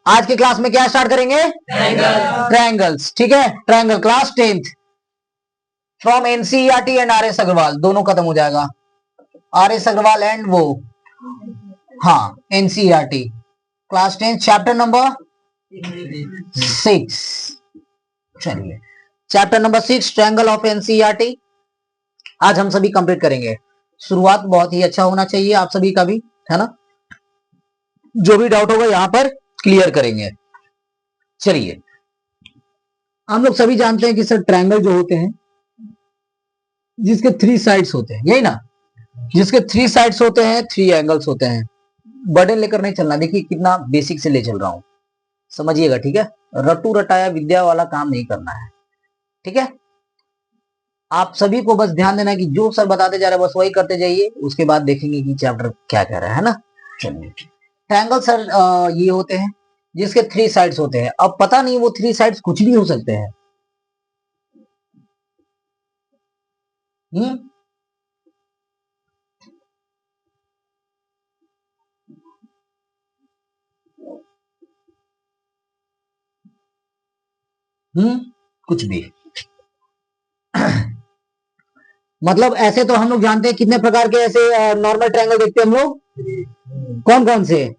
आज के क्लास में क्या स्टार्ट करेंगे? ट्रायंगल्स। ठीक है, triangle class 10th from NCERT and R S Aggarwal, दोनों खत्म हो जाएगा, आर एस अग्रवाल एंड वो, हाँ एनसीईआरटी क्लास 10 चैप्टर नंबर 6। चलिए chapter number 6 triangle of NCERT आज हम सभी कंप्लीट करेंगे। शुरुआत बहुत ही अच्छा होना चाहिए आप सभी का भी, है ना? जो भी डाउट होगा यहां पर क्लियर करेंगे। चलिए हम लोग सभी जानते हैं कि सर ट्रायंगल जो होते हैं जिसके 3 साइड्स होते हैं, यही ना, जिसके 3 साइड्स होते हैं 3 एंगल्स होते हैं। बर्डन लेकर नहीं चलना, देखिए कितना बेसिक से ले चल रहा हूं, समझिएगा। ठीक है, रटू रटाया विद्या वाला काम नहीं करना है। ठीक है, आप सभी को बस ध्यान देना कि जो सर बताते जा रहे हैं बस वही करते जाइए, उसके बाद देखेंगे कि चैप्टर क्या कह रहा है ना। चलिए ट्रायंगल सर ये होते हैं जिसके 3 साइड्स होते हैं। अब पता नहीं वो 3 साइड्स कुछ भी हो सकते हैं। कुछ भी मतलब ऐसे तो हम लोग जानते हैं कितने प्रकार के ऐसे नॉर्मल ट्रायंगल देखते हैं हम लोग, कौन कौन से?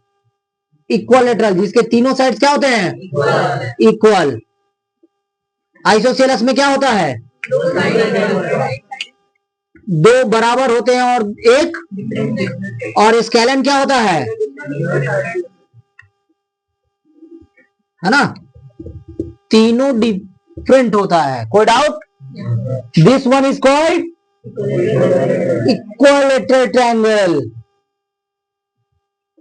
इक्वलेटरल, जिसके तीनों साइड्स क्या होते हैं? इक्वल। आइसोसेलेस में क्या होता है? दो बराबर होते हैं और एक, और स्केलन क्या होता है ना? तीनों डिफरेंट होता है। कोई doubt? This one is called equilateral triangle.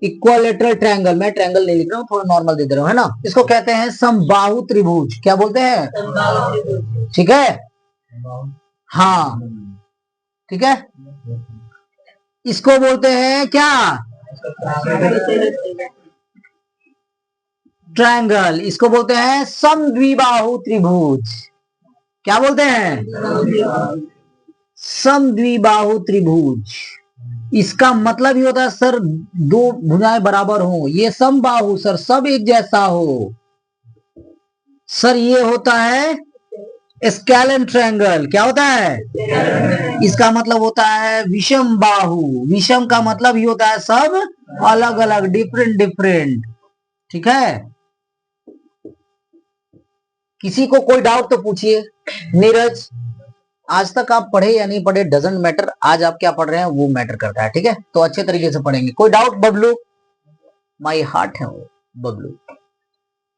Equilateral triangle, मैं ट्रायंगल नहीं लिख रहा हूं, थोड़ा नॉर्मल दे दे रहा हूं, है ना? इसको कहते हैं समबाहु त्रिभुज। क्या बोलते हैं? ठीक है, हाँ ठीक है, इसको बोलते हैं क्या? ट्रायंगल। इसको बोलते हैं समद्विबाहु त्रिभुज। क्या बोलते हैं? समद्विबाहु त्रिभुज। इसका मतलब ये होता है सर दो भुजाएं बराबर हो, ये समबाहु सर सब एक जैसा हो सर, ये होता है स्केलन ट्रायंगल। क्या होता है? इसका मतलब होता है विषम बाहु। विषम का मतलब ये होता है सब अलग अलग, डिफरेंट डिफरेंट। ठीक है, किसी को कोई डाउट तो पूछिए। नीरज, आज तक आप पढ़े या नहीं पढ़े डजंट मैटर, आज आप क्या पढ़ रहे हैं वो मैटर करता है। ठीक है, तो अच्छे तरीके से पढ़ेंगे। कोई डाउट? बबलू, माई हार्ट है वो बबलू,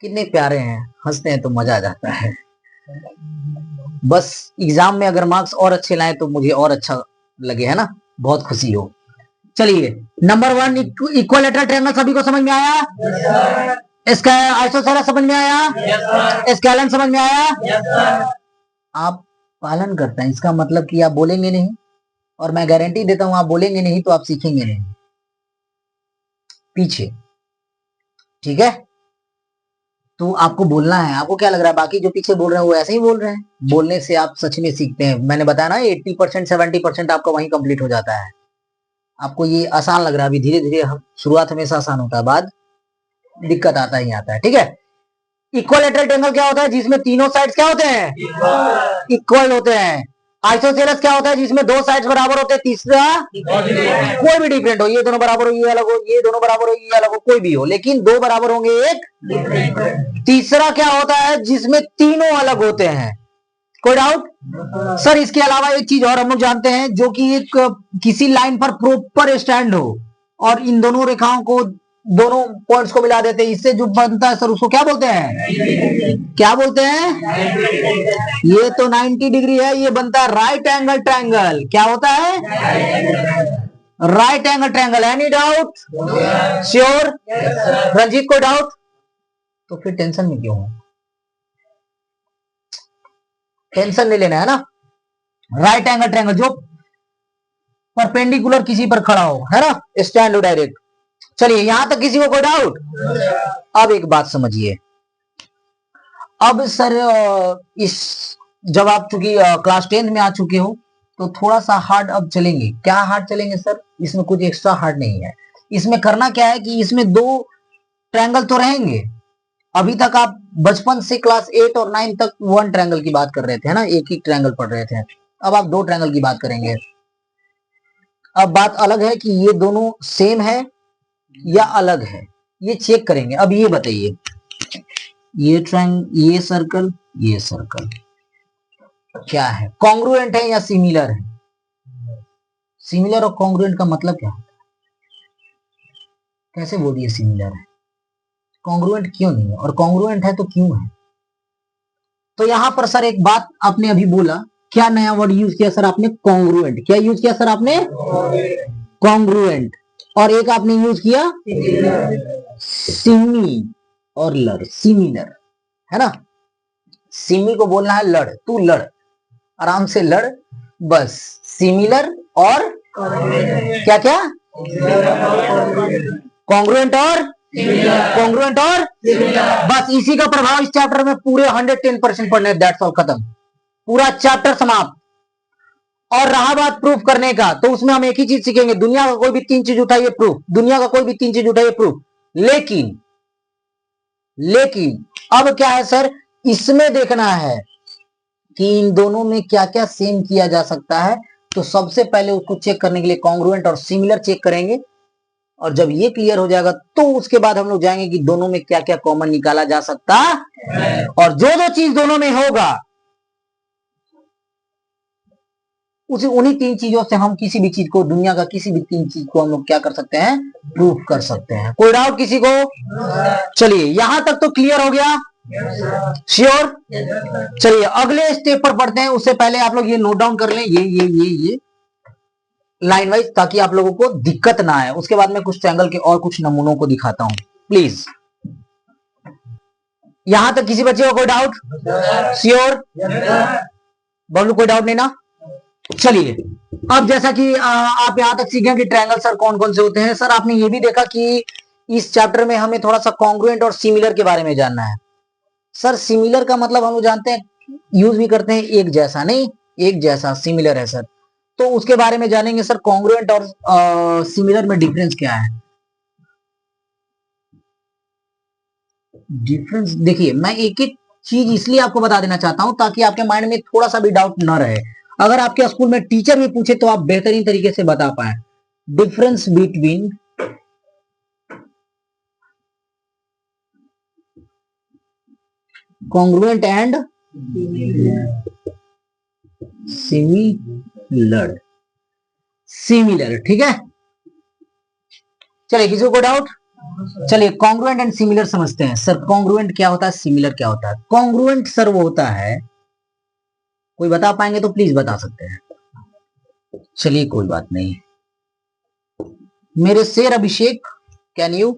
कितने प्यारे हैं, हंसते हैं तो मजा आ जाता है। बस एग्जाम में अगर मार्क्स और अच्छे लाए तो मुझे और अच्छा लगे, है ना, बहुत खुशी हो। चलिए नंबर 1 इक्वलेटरल ट्रायंगल सभी को समझ में आया? इसका आइसोसेलेस समझ में आया? स्केलन समझ में आया? आप पालन करते हैं, इसका मतलब कि आप बोलेंगे नहीं, और मैं गारंटी देता हूं आप बोलेंगे नहीं तो आप सीखेंगे नहीं पीछे। ठीक है, तो आपको बोलना है। आपको क्या लग रहा है बाकी जो पीछे बोल रहे हैं वो ऐसे ही बोल रहे हैं? बोलने से आप सच में सीखते हैं। मैंने बताया ना 80% 70% आपका वहीं कंप्लीट हो जाता है। आपको ये आसान लग रहा है, अभी धीरे धीरे शुरुआत हमेशा आसान होता है, बाद दिक्कत आता ही आता है। ठीक है, इक्वलेटरल ट्रायंगल क्या होता है? जिसमें तीनों साइड्स क्या होते हैं? इक्वल होते हैं। आइसोसेलेस क्या होता है? जिसमें दो साइड्स बराबर होते हैं, तीसरा कोई भी डिफरेंट हो, ये दोनों बराबर हो ये अलग हो, ये दोनों बराबर हो ये अलग हो, कोई भी हो, लेकिन दो बराबर होंगे एक। तीसरा क्या होता है? जिसमें तीनों अलग होते हैं। कोई डाउट? सर इसके अलावा एक चीज और हम लोग जानते हैं, जो कि एक किसी लाइन पर प्रॉपर स्टैंड हो और इन दोनों रेखाओं को, दोनों पॉइंट्स को मिला देते हैं, इससे जो बनता है सर उसको क्या बोलते हैं? क्या बोलते हैं? ये तो 90 डिग्री है, ये बनता है राइट एंगल ट्रायंगल। क्या होता है? Right angle triangle. Any doubt? Sure? Ranjeet को डाउट? तो फिर टेंशन में क्यों हो? टेंशन नहीं लेना है ना। राइट एंगल ट्रायंगल जो परपेंडिकुलर किसी पर खड़ा हो, है ना, स्टैंड हो डायरेक्ट। चलिए यहां तक किसी को कोई डाउट? अब एक बात समझिए, अब सर इस जब आप चूंकि क्लास 10 में आ चुके हो तो थोड़ा सा हार्ड अब चलेंगे। क्या हार्ड चलेंगे सर? इसमें कुछ एक्स्ट्रा हार्ड नहीं है। इसमें करना क्या है कि इसमें दो ट्रायंगल तो रहेंगे, अभी तक आप बचपन से क्लास 8 और 9 तक वन ट्रायंगल की बात कर रहे थे, है ना, एक ही ट्रायंगल पढ़ रहे थे। अब आप दो ट्रायंगल की बात करेंगे। अब बात अलग है कि ये दोनों सेम है या अलग है, ये चेक करेंगे। अब ये बताइए, ये ये सर्कल, ये सर्कल क्या है, कॉन्ग्रुएंट है या सिमिलर है? सिमिलर और कॉन्ग्रुएंट का मतलब क्या है? कैसे बोल दिए सिमिलर है? कॉन्ग्रुएंट क्यों नहीं है, और कॉन्ग्रुएंट है तो क्यों है? तो यहां पर सर एक बात आपने अभी बोला, क्या नया वर्ड यूज किया सर आपने? कॉन्ग्रुएंट। क्या यूज किया सर आपने? कॉन्ग्रुएंट। और एक आपने यूज किया सिमी और लड़, सिमिलर, है ना। सिमी को बोलना है लड़, तू लड़, आराम से लड़, बस। सिमिलर और क्या क्या? कॉन्ग्रुएंट और कॉन्ग्रुएंट और बस इसी का प्रभाव इस चैप्टर में पूरे 110% पढ़ने, दैट्स ऑल, खत्म, पूरा चैप्टर समाप्त। और रहा बात प्रूफ करने का, तो उसमें हम एक ही चीज सीखेंगे, दुनिया का कोई भी तीन चीज उठाइए प्रूफ, दुनिया का कोई भी तीन चीज उठाइए प्रूफ। लेकिन अब क्या है सर, इसमें देखना है कि इन दोनों में क्या क्या सेम किया जा सकता है। तो सबसे पहले उसको चेक करने के लिए कॉन्ग्रुएंट और सिमिलर चेक करेंगे, और जब ये क्लियर हो जाएगा तो उसके बाद हम लोग जाएंगे कि दोनों में क्या क्या कॉमन निकाला जा सकता है। और जो जो चीज दोनों में होगा उसी उन्हीं तीन चीजों से हम किसी भी चीज को, दुनिया का किसी भी तीन चीज को हम लोग क्या कर सकते हैं? प्रूफ कर सकते हैं। कोई डाउट किसी को? चलिए यहां तक तो क्लियर हो गया, श्योर। चलिए अगले स्टेप पर पढ़ते हैं, उससे पहले आप लोग ये नोट डाउन कर लें, ये लाइन वाइज, ताकि आप लोगों को दिक्कत ना आए। उसके बाद में कुछ ट्रायंगल के और कुछ नमूनों को दिखाता हूं, प्लीज। यहां तक किसी बच्चे को कोई डाउट? श्योर बोलू, कोई डाउट नहीं ना? चलिए अब जैसा कि आप यहां तक सीखे कि ट्रायंगल सर कौन कौन से होते हैं। सर आपने ये भी देखा कि इस चैप्टर में हमें थोड़ा सा कॉन्ग्रुएंट और सिमिलर के बारे में जानना है। सर सिमिलर का मतलब हम लोग जानते हैं, यूज भी करते हैं, एक जैसा नहीं, एक जैसा सिमिलर है सर। तो उसके बारे में जानेंगे सर, कॉन्ग्रुएंट और सिमिलर में डिफरेंस क्या है। डिफरेंस देखिए, मैं एक एक चीज इसलिए आपको बता देना चाहता हूं ताकि आपके माइंड में थोड़ा सा भी डाउट न रहे। अगर आपके स्कूल में टीचर भी पूछे तो आप बेहतरीन तरीके से बता पाए। Difference between congruent and similar, similar, ठीक है। चलिए किसी को डाउट? चलिए कॉन्ग्रुएंट एंड सिमिलर समझते हैं। सर कॉन्ग्रुएंट क्या होता है, सिमिलर क्या होता है? कॉन्ग्रुएंट सर वो होता है, कोई बता पाएंगे तो प्लीज बता सकते हैं। चलिए कोई बात नहीं, मेरे शेर अभिषेक, कैन यू?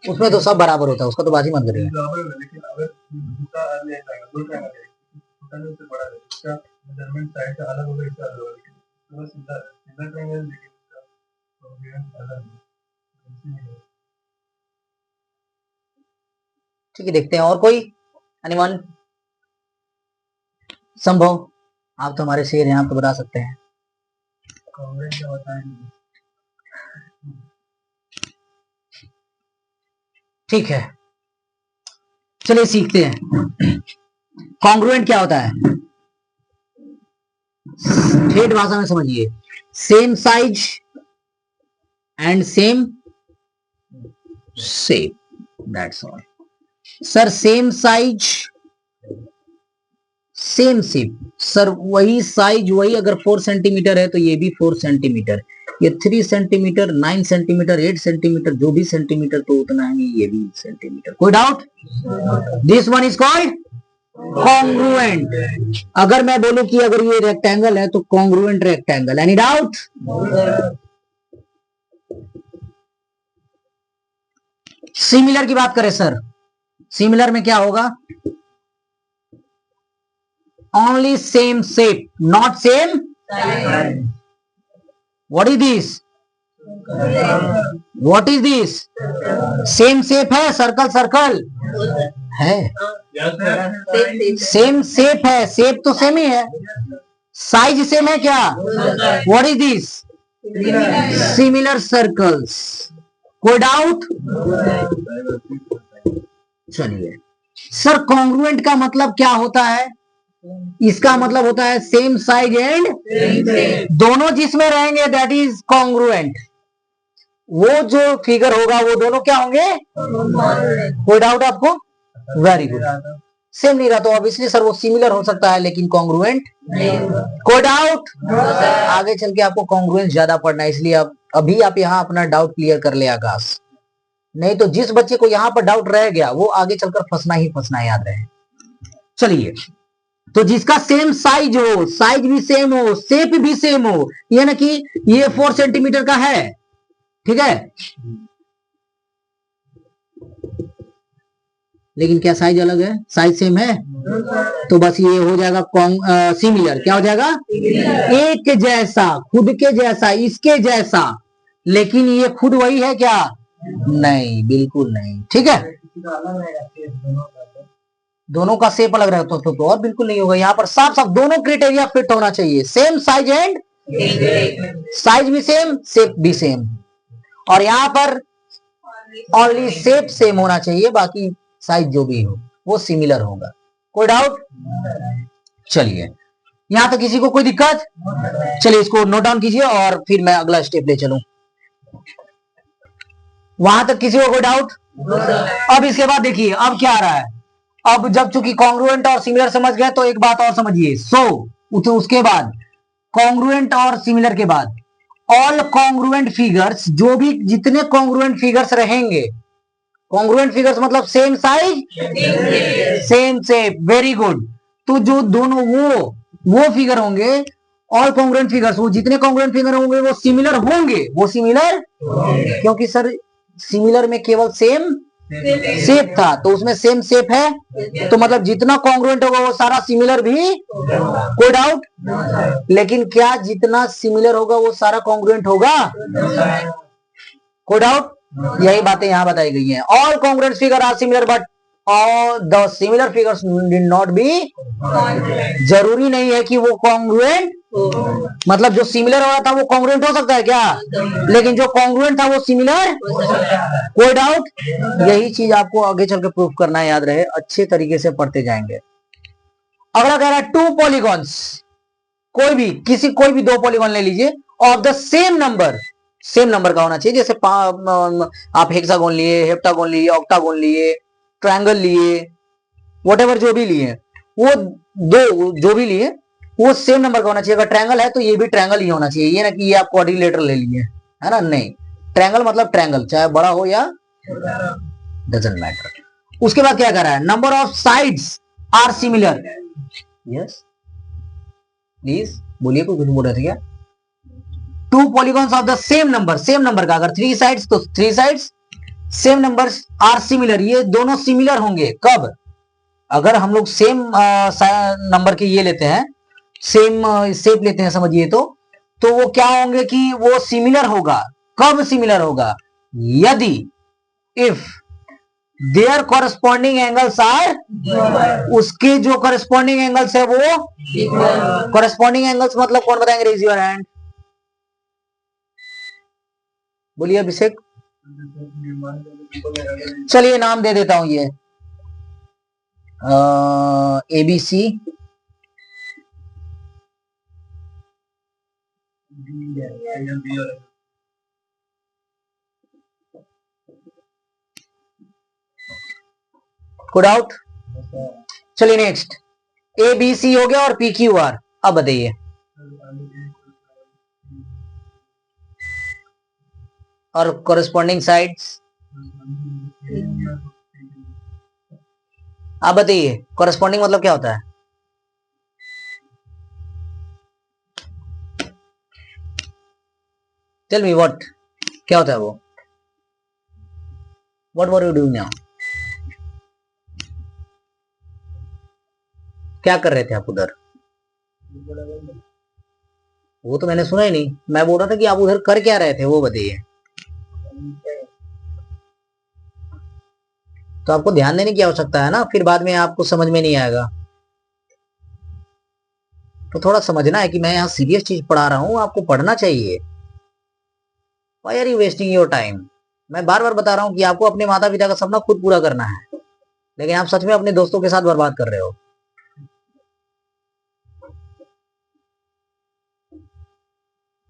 उसमें तो सब बराबर होता है, उसका तो बाजी मत करिए। ठीक है, देखते हैं और कोई एनीवन? संभव, आप तो हमारे शेर हैं, आप तो बता सकते हैं। ठीक है, चलिए सीखते हैं। कॉन्ग्रुएंट क्या होता है? ठेठ भाषा में समझिए, same size and same shape, that's all. Sir same size same shape, sir वही साइज वही, अगर 4 सेंटीमीटर है तो ये भी 4 सेंटीमीटर, ये 3 सेंटीमीटर, 9 सेंटीमीटर, 8 सेंटीमीटर, जो भी सेंटीमीटर तो उतना है, ये भी सेंटीमीटर। कोई doubt? This one is called congruent. अगर मैं बोलूं कि अगर ये रेक्टेंगल है तो congruent rectangle, any doubt? Similar की बात करें सर, सिमिलर में क्या होगा? only same shape, not same size. What is this? What is this? Same shape है, सर्कल सर्कल, है, सेम शेप है, शेप तो सेम ही है, साइज सेम है क्या? What is this? Similar circles. कोई डाउट? चलिए सर, कॉन्ग्रुएंट का मतलब क्या होता है? इसका मतलब होता है सेम साइज एंड दोनों जिसमें रहेंगे दैट इज कॉन्ग्रुएंट। वो जो फिगर होगा वो दोनों क्या होंगे? कोई डाउट आपको? Very good. सेम नहीं रहा तो ऑब्वियसली सर वो सिमिलर हो सकता है लेकिन कॉन्ग्रुएंट नहीं। कोई डाउट? आगे चल के आपको कॉन्ग्रुएंस ज्यादा पढ़ना है, इसलिए अब अभी आप यहाँ अपना डाउट क्लियर कर ले आकाश, नहीं तो जिस बच्चे को यहाँ पर डाउट रह गया वो आगे चलकर फंसना ही फंसना, याद रहे। चलिए, तो जिसका सेम साइज हो, साइज भी सेम हो, शेप भी सेम हो, ये ना कि ये 4 सेंटीमीटर का है, ठीक है, लेकिन क्या साइज अलग है? साइज सेम है, तो बस ये हो जाएगा सिमिलर। क्या हो जाएगा? एक जैसा, खुद के जैसा, इसके जैसा, लेकिन ये खुद वही है क्या? नहीं, बिल्कुल नहीं। ठीक है, दोनों का शेप अलग रहता तो और बिल्कुल नहीं होगा। यहाँ पर साफ साफ दोनों क्राइटेरिया फिट होना चाहिए, सेम साइज एंड साइज भी सेम, शेप भी सेम, और यहाँ पर ओनली शेप सेम होना चाहिए, बाकी साइज जो भी हो वो सिमिलर होगा। कोई डाउट? चलिए, यहां तक किसी को कोई दिक्कत? चलिए इसको नोट डाउन कीजिए और फिर मैं अगला स्टेप ले चलूं। वहां तक किसी को कोई डाउट? अब इसके बाद देखिए अब क्या आ रहा है। अब जब चूंकि कॉन्ग्रुएंट और सिमिलर समझ गए तो एक बात और समझिए। उसके बाद कॉन्ग्रुएंट और सिमिलर के बाद ऑल कॉन्ग्रुएंट फिगर्स, जो भी जितने कॉन्ग्रुएंट फिगर्स रहेंगे, कॉन्ग्रुएंट फिगर्स मतलब same size same shape, very good. तो जो दोनों वो फिगर होंगे, ऑल कॉन्ग्रुएंट फिगर्स, वो जितने कॉन्ग्रुएंट फिगर होंगे वो सिमिलर होंगे, वो सिमिलर, क्योंकि सर सिमिलर में केवल सेम शेप था, तो उसमें सेम शेप है, तो मतलब जितना कॉन्ग्रुएंट होगा वो सारा सिमिलर भी। कोई डाउट? लेकिन क्या जितना सिमिलर होगा वो सारा कॉन्ग्रुएंट होगा? कोई डाउट? यही बातें यहां बताई गई हैं। All congruent figure are similar but all the similar figures did not be. जरूरी नहीं है कि वो कॉन्ग्रुएंट, मतलब जो सिमिलर हो रहा था वो कॉन्ग्रुएंट हो सकता है क्या? लेकिन जो कॉन्ग्रुएंट था वो सिमिलर। कोई डाउट? यही चीज आपको आगे चल के प्रूफ करना है, याद रहे, अच्छे तरीके से पढ़ते जाएंगे। अगला कह रहा है टू पॉलीगॉन्स, कोई भी दो पॉलीगॉन ले लीजिए of the same number, same number का होना चाहिए। जैसे आप हेक्सागोन लिए, हेप्टागोन लिए, ऑक्टागोन लिए, ट्रायंगल लिए, व्हाटएवर जो भी लिए, वो दो जो भी लिए वो सेम नंबर का होना चाहिए। अगर ट्रायंगल है तो ये भी ट्रायंगल ही होना चाहिए, ये ना कि ये आप क्वाड्रिलेटर ले लिए, है ना, नहीं, ट्रायंगल मतलब ट्रायंगल, चाहे बड़ा हो या डजंट मैटर। उसके बाद क्या कर रहा है? Number of sides are similar. Yes please बोलिए, कुछ बोल रहे थे क्या? Two polygons of the same number का, अगर 3 साइड्स तो 3 sides, same numbers are similar, ये दोनों सिमिलर होंगे कब? अगर हम लोग सेम नंबर के ये लेते हैं, सेम शेप लेते हैं समझिए, तो वो क्या होंगे कि वो सिमिलर होगा। कब सिमिलर होगा? यदि if there corresponding angles are, उसके जो कॉरेस्पॉन्डिंग एंगल्स है वो कॉरेस्पॉन्डिंग एंगल्स मतलब कौन बताएंगे? रेज योर हैंड, बोलिए अभिषेक। चलिए नाम दे देता हूं, ये ABC, गुड आउट। चलिए नेक्स्ट, ABC हो गया और PQR। अब बताइए, और कॉरेस्पॉन्डिंग साइड्स आप बताइए, कॉरेस्पॉन्डिंग मतलब क्या होता है? टेल मी व्हाट, क्या होता है वो? What were you doing now? क्या कर रहे थे आप उधर? वो तो मैंने सुना ही नहीं, मैं बोल रहा था कि आप उधर कर क्या रहे थे, वो बताइए। तो आपको ध्यान देने की आवश्यकता है ना, फिर बाद में आपको समझ में नहीं आएगा। तो थोड़ा समझना है कि मैं यहाँ सीरियस चीज पढ़ा रहा हूँ, आपको पढ़ना चाहिए। Why are you wasting your time? मैं बार बार बता रहा हूँ कि आपको अपने माता पिता का सपना खुद पूरा करना है, लेकिन आप सच में अपने दोस्तों के साथ बर्बाद कर रहे हो।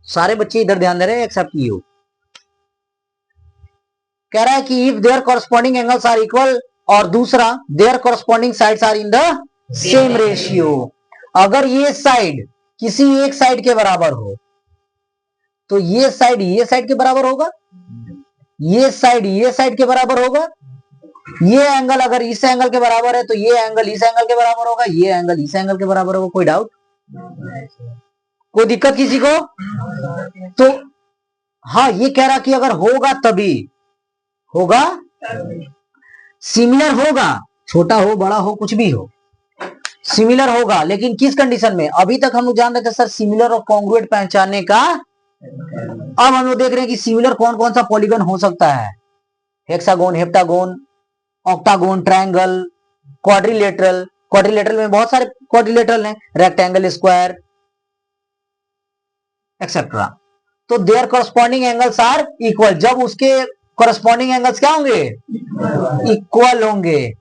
सारे बच्चे इधर ध्यान दे रहे हैं एक्सेप्ट यू। कह रहा है कि if there corresponding angles are equal, और दूसरा there corresponding sides are in the same ratio. अगर ये साइड किसी एक साइड के बराबर हो तो ये साइड के बराबर होगा, ये साइड के बराबर होगा। ये एंगल अगर इस एंगल के बराबर है तो ये एंगल इस एंगल के बराबर होगा, ये एंगल इस एंगल के बराबर होगा। कोई डाउट, कोई दिक्कत किसी को? तो हाँ, ये कह रहा कि अगर होगा तभी होगा, सिमिलर होगा, छोटा हो बड़ा हो कुछ भी हो, सिमिलर होगा, लेकिन किस कंडीशन में? अभी तक हम लोग जान रहे थे सर सिमिलर और कॉन्ग्रुएंट पहचानने का। अब हम लोग देख रहे हैं कि सिमिलर कौन कौन सा पॉलीगन हो सकता है। Hexagon, heptagon, octagon, triangle, quadrilateral. Quadrilateral में बहुत सारे क्वाड्रिलेटरल हैं, रेक्टेंगल, स्क्वायर एक्सेट्रा। तो there corresponding angles are equal. जब उसके कॉरस्पॉन्डिंग एंगल्स क्या होंगे? इक्वल होंगे।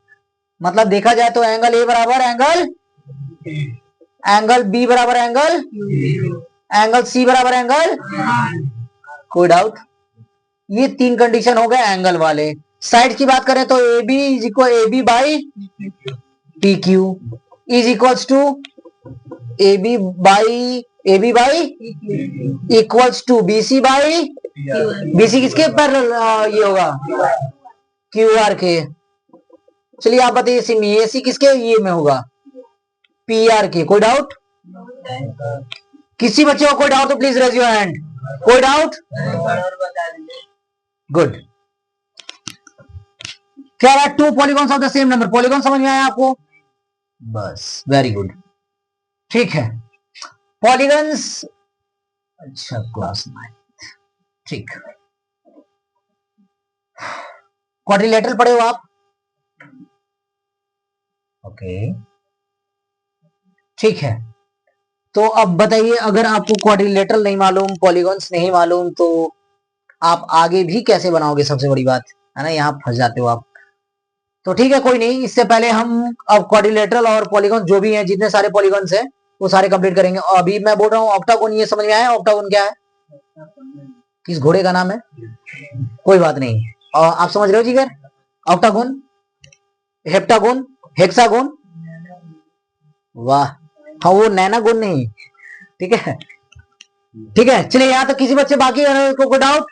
मतलब देखा जाए तो एंगल ए बराबर एंगल बी बराबर एंगल सी बराबर एंगल। कोई डाउट? ये तीन कंडीशन हो गए एंगल वाले। साइड की बात करें तो A B is equal A B by P Q is equals to A B by equals to B C by BC किसके पर ये होगा? क्यू आर के। चलिए आप बताइए सिमी ए सी किसके ये में होगा? पी आर के। कोई डाउट? किसी बच्चे को कोई डाउट तो प्लीज रेज योर हैंड। कोई डाउट? गुड। क्या रहा? Two polygons of the same number. Polygon समझ में आया आपको? बस, वेरी गुड, ठीक है। पॉलीगन्स, अच्छा क्लास 9, ठीक। क्वाड्रिलेटरल पढ़े हो आप? ओके, ठीक है। तो अब बताइए, अगर आपको क्वाड्रिलेटरल नहीं मालूम, पॉलीगॉन्स नहीं मालूम, तो आप आगे भी कैसे बनाओगे? सबसे बड़ी बात है ना, यहाँ फंस जाते हो आप। तो ठीक है, कोई नहीं, इससे पहले हम अब क्वाड्रिलेटरल और पॉलीगॉन जो भी हैं, जितने सारे पॉलीगॉन्स हैं वो सारे कंप्लीट करेंगे। अभी मैं बोल रहा हूँ ऑक्टागोन, ये समझ में आया ऑक्टागोन क्या है? किस घोड़े का नाम है? कोई बात नहीं, आप समझ रहे हो जिगर? ऑक्टागोन, हेप्टागोन, हेक्सागोन, वाह, हाँ वो नैनागोन नहीं, ठीक है, ठीक है। चलिए यहाँ तक किसी बच्चे बाकी को डाउट?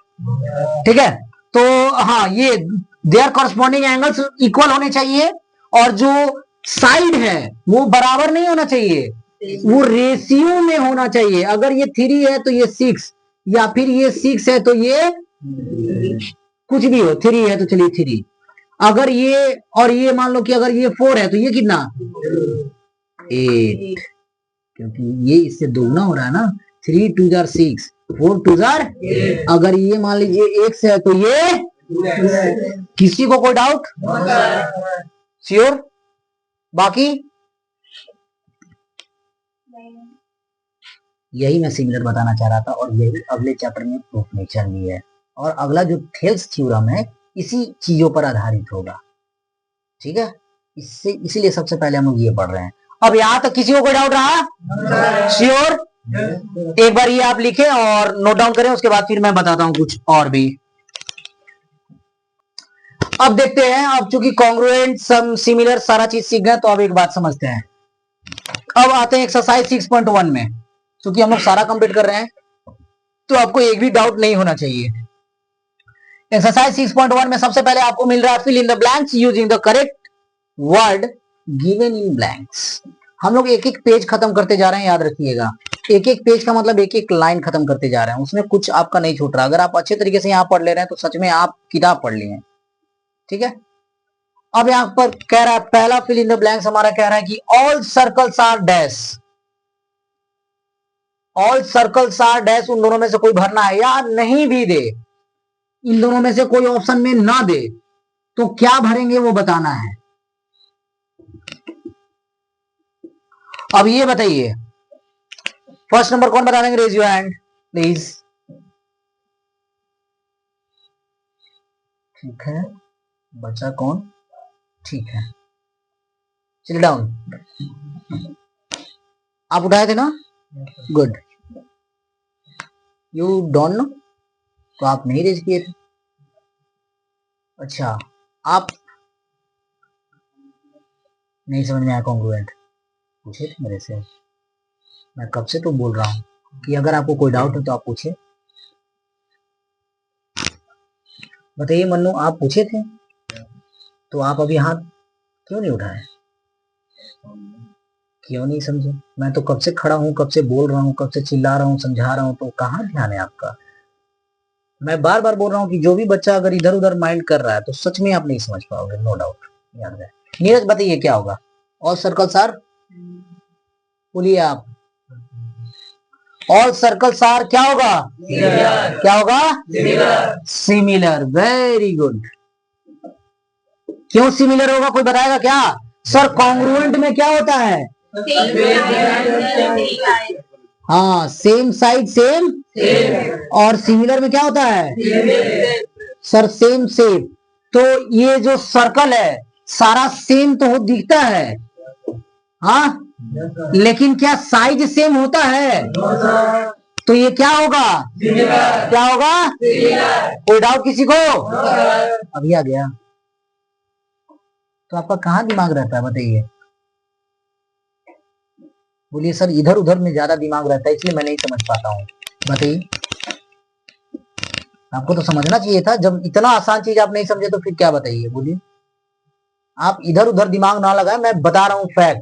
ठीक है, तो हाँ, ये देयर कॉरस्पॉन्डिंग एंगल्स इक्वल होने चाहिए, और जो साइड है वो बराबर नहीं होना चाहिए, वो रेशियो में होना चाहिए। अगर ये 3 है तो ये 6, या फिर ये 6 है तो ये कुछ भी हो, 3 है तो चलिए 3। अगर ये और ये मान लो कि अगर ये 4 है तो ये कितना? 8, क्योंकि ये इससे दोगुना हो रहा है ना। 3 2 जार 6, 4 2 जार। अगर ये मान लीजिए 1 से है तो ये, किसी को कोई डाउट? श्योर? बाकी यही मैं सिमिलर बताना चाह रहा था, और यही अगले चैप्टर में प्रूफ नेचर भी है, और अगला जो थेल्स थ्योरम है इसी चीजों पर आधारित होगा, ठीक है। इससे इसीलिए सबसे पहले हम लोग ये पढ़ रहे हैं। अब यहां तक किसी को कोई डाउट रहा? श्योर? एक बार ये आप लिखें और नोट डाउन करें, उसके बाद फिर मैं बताता हूं कुछ और भी। अब देखते हैं, अब चूंकि कॉन्ग्रुएंट, सम, सिमिलर सारा चीज सीख गए, तो अब एक बात समझते हैं। अब आते हैं एक्सरसाइज 6.1 में। क्योंकि हम लोग सारा कंप्लीट कर रहे हैं तो आपको एक भी डाउट नहीं होना चाहिए। एक्सरसाइज 6.1 में सबसे पहले आपको मिल रहा है fill in the blanks using the correct word given in blanks. हम लोग एक एक पेज खत्म करते जा रहे हैं, याद रखिएगा। एक एक पेज का मतलब एक एक लाइन खत्म करते जा रहे हैं, उसमें कुछ आपका नहीं छूट रहा। अगर आप अच्छे तरीके से यहाँ पढ़ ले रहे हैं तो सच में आप किताब पढ़ लिए हैं, ठीक है। अब यहाँ पर कह रहा है, पहला फिल इन द ब्लैंक्स हमारा कह रहा है कि all circles are dash. All circles are dash, उन दोनों में से कोई भरना है, या नहीं भी दे, इन दोनों में से कोई ऑप्शन में ना दे, तो क्या भरेंगे वो बताना है। अब ये बताइए, फर्स्ट नंबर कौन बता देंगे, रेज योर हैंड प्लीज। ठीक है, बचा कौन, ठीक है, चिल डाउन। आप उठाए थे ना, गुड। यू डोंट नो, तो आप नहीं रेज किए थे। अच्छा, आप नहीं समझ में आया कॉन्ग्रुएंट, पूछे थे मेरे से, मैं कब से तो बोल रहा हूं कि अगर आपको कोई डाउट हो तो आप पूछे। बताइए मन्नू, आप पूछे थे तो आप अभी हाथ क्यों नहीं उठाए, क्यों नहीं समझे। मैं तो कब से खड़ा हूं, कब से बोल रहा हूं, कब से चिल्ला रहा हूं, समझा रहा हूं, तो कहाँ ध्यान है आपका। मैं बार बार बोल रहा हूं कि जो भी बच्चा अगर इधर उधर माइंड कर रहा है तो सच में आप नहीं समझ पाओगे, नो डाउट, याद है। नीरज बताइए क्या होगा, ऑल सर्कल सर, बोलिए आप। ऑल सर्कल सार क्या होगा, क्या होगा, सिमिलर, वेरी गुड। क्यों सिमिलर होगा, कोई बताएगा क्या। सर कॉन्ग्रुएंट में क्या होता है, हाँ सेम साइड सेम, और सिमिलर में क्या होता है, सर सेम शेप। तो ये जो सर्कल है सारा सेम तो दिखता है, हाँ, लेकिन क्या साइज सेम होता है, तो ये क्या होगा, क्या होगा, कोई डाउट किसी को, अभी आ गया। तो आपका कहाँ दिमाग रहता है बताइए, बोलिए सर इधर उधर में ज्यादा दिमाग रहता है इसलिए मैं नहीं समझ पाता हूँ, बताइए। आपको तो समझना चाहिए था, जब इतना आसान चीज आप नहीं समझे तो फिर क्या बताइए, बोलिए। आप इधर उधर दिमाग ना लगाए, मैं बता रहा हूँ फैक्ट,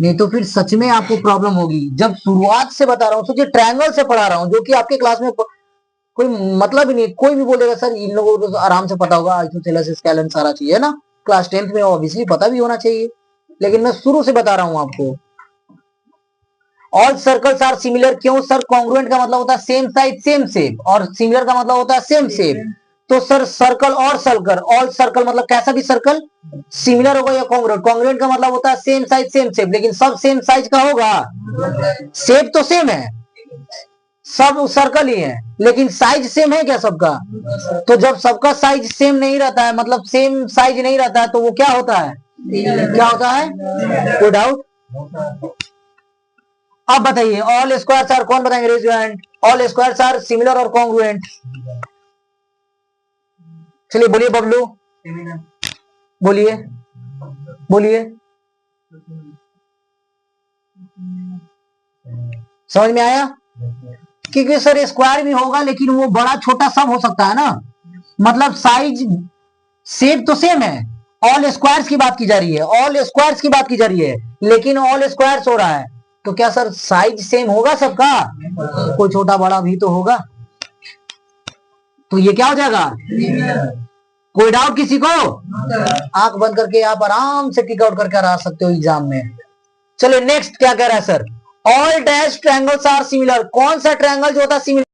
नहीं तो फिर सच में आपको प्रॉब्लम होगी। जब शुरुआत से बता रहा हूँ, सोचिए ट्रायंगल से पढ़ा रहा हूँ, जो कि आपके क्लास में कोई मतलब ही नहीं, कोई भी बोलेगा सर इन लोगों को तो आराम से पता होगा, आइसोसेलेस स्केलन सारा चाहिए ना, क्लास 10th में ऑब्वियसली पता भी होना चाहिए, लेकिन मैं शुरू से बता रहा हूँ आपको। ऑल सर्कल्स आर सिमिलर, क्यों सर, कॉन्ग्रुएंट का मतलब होता है सेम साइज सेम शेप, और सिमिलर का मतलब होता है सेम शेप। तो सर सर्कल और सर्कल, ऑल सर्कल मतलब कैसा भी सर्कल सिमिलर होगा या कॉन्ग्रुएंट, कॉन्ग्रुएंट का मतलब होता है सेम साइज सेम शेप, लेकिन सब सेम साइज का होगा, शेप तो सेम है, सब सर्कल ही है, लेकिन साइज सेम है क्या सबका। तो जब सबका साइज सेम नहीं रहता है, मतलब सेम साइज नहीं रहता है, तो वो क्या होता है, क्या होता है, कोई डाउट। अब बताइए ऑल स्क्वायर्स आर, कौन बताएंगे, raise your hand. All squares are similar और कॉन्ग्रुएंट, चलिए बोलिए बबलू, बोलिए बोलिए, समझ में आया। क्योंकि सर स्क्वायर भी होगा लेकिन वो बड़ा छोटा सब हो सकता है ना, मतलब साइज शेप तो सेम है, ऑल स्क्वायर्स की बात की जा रही है, ऑल स्क्वायर्स की बात की जा रही है, लेकिन ऑल स्क्वायर्स हो रहा है, तो क्या सर साइज सेम होगा सबका, कोई छोटा बड़ा भी तो होगा, तो ये क्या हो जाएगा, कोई डाउट किसी को। आंख बंद करके आप आराम से टिक आउट करके आ सकते हो एग्जाम में। चलिए नेक्स्ट क्या कह रहा है sir, all dash triangles are similar, कौन सा ट्रायंगल जो होता है सिमिलर